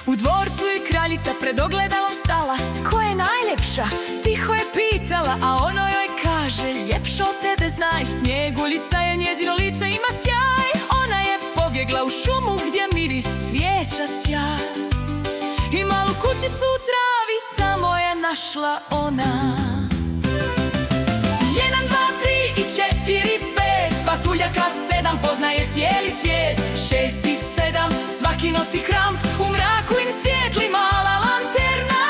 U dvorcu je kraljica pred ogledalom stala. Tko je najljepša? Tiho je pitala, a ono joj kaže: ljepša od tebe znaj, Snjeguljica je, njezino lice ima sjaj. Ona je pobjegla u šumu gdje miris cvijeća sja. I malu kućicu u travi tamo je našla ona. 1, 2, 3 i 4, 5, patuljaka 7 poznaje cijeli svijet. 6 i 7 svaki nosi kramp, u mraku im svijetli mala lanterna.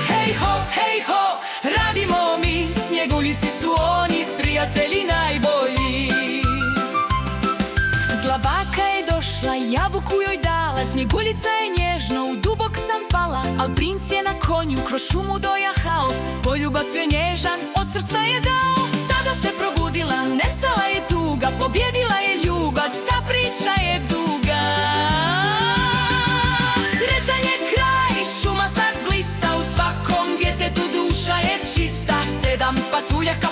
Hej ho, radimo mi, Snjeguljici su oni prijatelji najbolji. Zla baka je došla, jabuku joj dala, Snjeguljica je nježno, u dubok sam pala. Al princ je na konju kroz šumu dojahao, poljubac je nježan, od srca je dao. Tada se probudila, nestala je tuga, pobjedila je ljubav, ta priča je duga. Sretan je kraj, šuma sad blista, u svakom djetetu duša je čista. 7 patuljaka